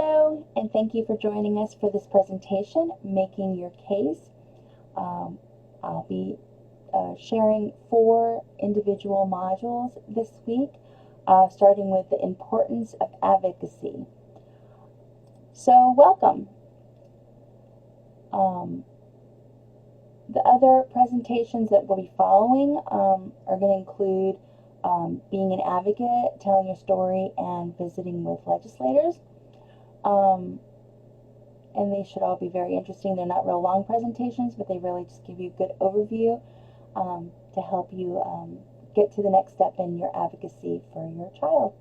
Hello, and thank you for joining us for this presentation, Making Your Case. I'll be sharing 4 individual modules this week, starting with the importance of advocacy. So, welcome. The other presentations that we'll be following are going to include being an advocate, telling your story, and visiting with legislators. And they should all be very interesting. They're not real long presentations, but they really just give you a good overview to help you get to the next step in your advocacy for your child.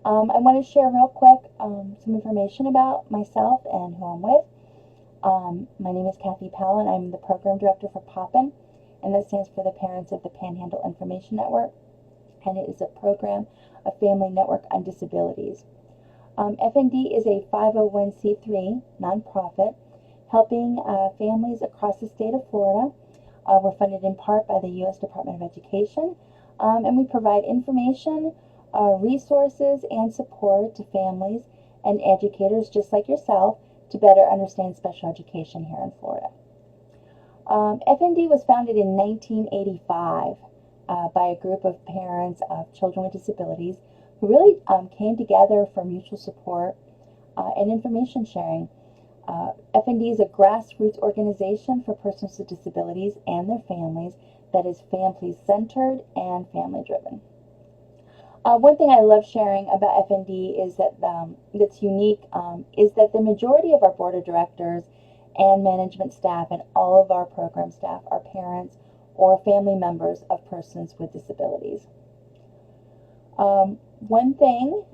I want to share real quick some information about myself and who I'm with. My name is Kathy Powell, and I'm the Program Director for POPIN, and that stands for the Parents of the Panhandle Information Network, and it is a program, a family network on disabilities. FND is a 501c3 nonprofit helping families across the state of Florida. We're funded in part by the U.S. Department of Education, and we provide information, resources, and support to families and educators just like yourself to better understand special education here in Florida. FND was founded in 1985 by a group of parents of children with disabilities who really came together for mutual support and information sharing. FND is a grassroots organization for persons with disabilities and their families that is family-centered and family-driven. One thing I love sharing about FND is that that's unique is that the majority of our board of directors and management staff and all of our program staff are parents or family members of persons with disabilities. One thing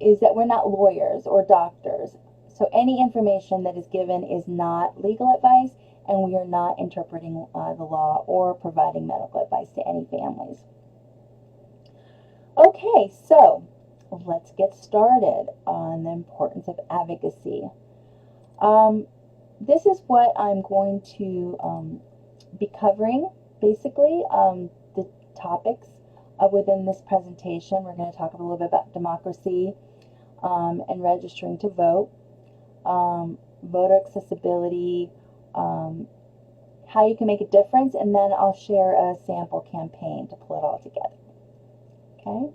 is that we're not lawyers or doctors, so any information that is given is not legal advice, and we are not interpreting the law or providing medical advice to any families. Okay, so let's get started on the importance of advocacy. This is what I'm going to be covering, basically, the topics within this presentation. We're going to talk a little bit about democracy and registering to vote, voter accessibility, how you can make a difference, and then I'll share a sample campaign to pull it all together. Okay?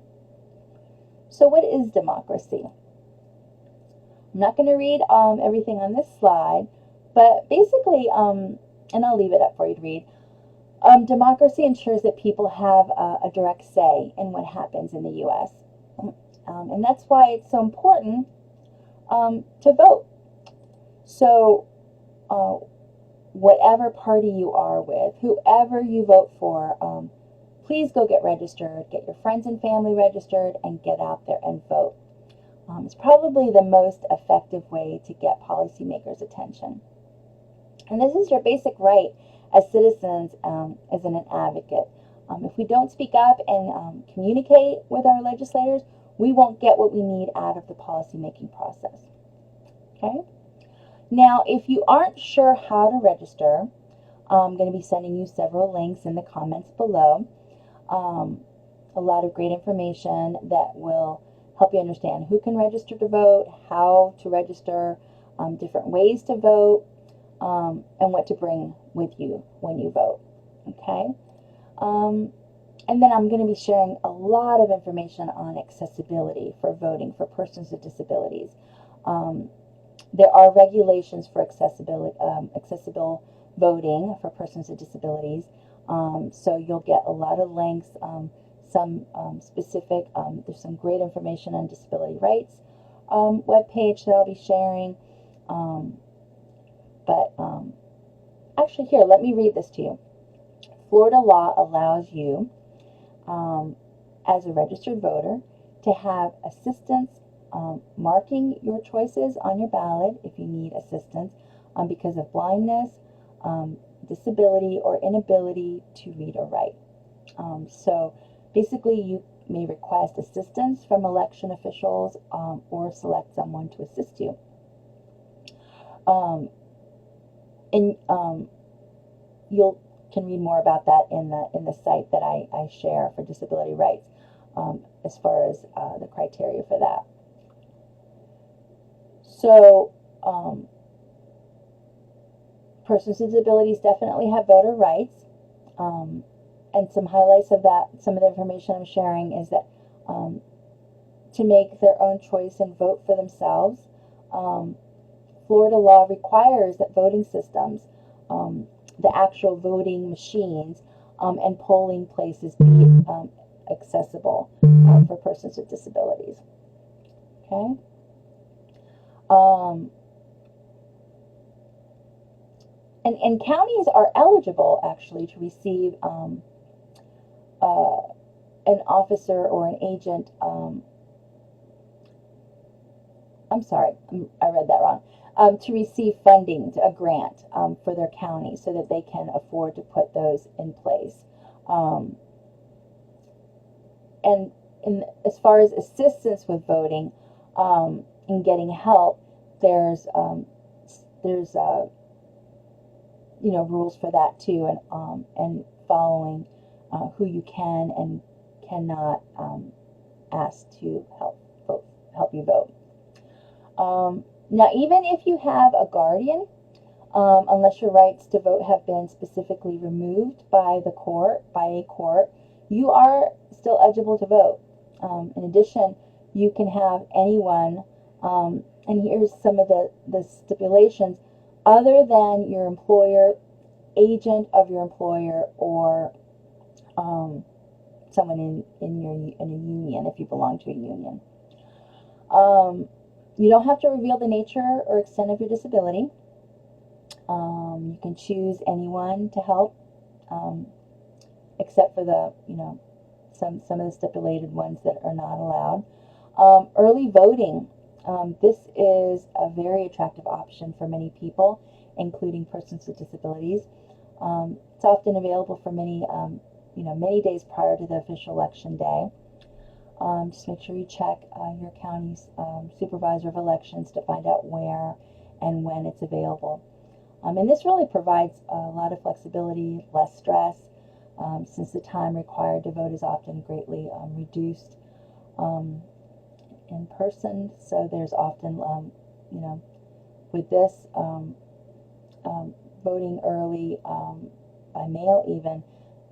So what is democracy? I'm not going to read everything on this slide, but basically, and I'll leave it up for you to read, democracy ensures that people have a direct say in what happens in the U.S. And that's why it's so important to vote. So whatever party you are with, whoever you vote for, please go get registered, get your friends and family registered, and get out there and vote. It's probably the most effective way to get policymakers' attention. And this is your basic right as citizens, as an advocate. If we don't speak up and communicate with our legislators, we won't get what we need out of the policymaking process. Okay? Now, if you aren't sure how to register, I'm going to be sending you several links in the comments below. A lot of great information that will help you understand who can register to vote, how to register, different ways to vote, and what to bring with you when you vote. Okay? And then I'm going to be sharing a lot of information on accessibility for voting for persons with disabilities. There are regulations for accessible voting for persons with disabilities. So you'll get a lot of links, some specific, there's some great information on disability rights webpage that I'll be sharing. Actually, here, let me read this to you. Florida law allows you, as a registered voter, to have assistance marking your choices on your ballot if you need assistance because of blindness, disability, or inability to read or write. So basically, you may request assistance from election officials or select someone to assist you. You can read more about that in the site that I share for disability rights as far as the criteria for that. So, persons with disabilities definitely have voter rights. And some highlights of that, some of the information I'm sharing is that to make their own choice and vote for themselves. Florida law requires that voting systems, the actual voting machines, and polling places be accessible for persons with disabilities. Okay. And counties are eligible actually to receive an officer or an agent. I'm sorry, I read that wrong. To receive funding, a grant for their county so that they can afford to put those in place. And as far as assistance with voting and getting help, there's rules for that too, and following who you can and cannot ask to help you vote. Now, even if you have a guardian, unless your rights to vote have been specifically removed by a court, you are still eligible to vote. In addition, you can have anyone, and here's some of the stipulations, other than your employer, agent of your employer, or someone in a union, if you belong to a union. You don't have to reveal the nature or extent of your disability. You can choose anyone to help, except for the some of the stipulated ones that are not allowed. Early voting. This is a very attractive option for many people, including persons with disabilities. It's often available for many days prior to the official election day. Just make sure you check your county's supervisor of elections to find out where and when it's available. And this really provides a lot of flexibility, less stress, since the time required to vote is often greatly reduced in person. So there's often, with this voting early by mail, even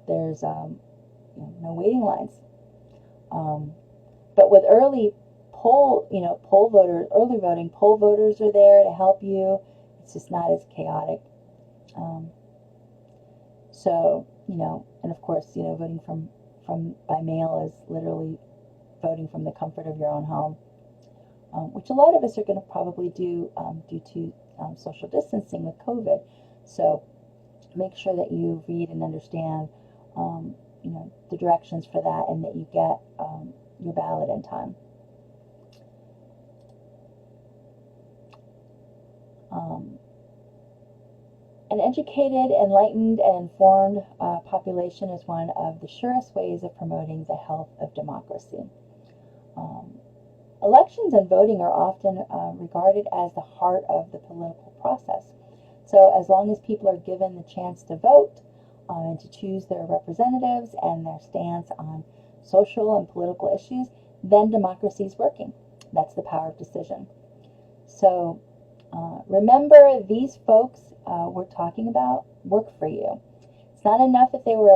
there's no waiting lines. But with early early voting, poll voters are there to help you. It's just not as chaotic. So, and of course, voting from by mail is literally voting from the comfort of your own home, which a lot of us are going to probably do due to social distancing with COVID. So make sure that you read and understand, the directions for that, and that you get your ballot in time. An educated, enlightened, and informed population is one of the surest ways of promoting the health of democracy. Elections and voting are often regarded as the heart of the political process. So as long as people are given the chance to vote and to choose their representatives and their stance on social and political issues, then democracy is working. That's the power of decision. So remember, these folks we're talking about work for you. It's not enough that they were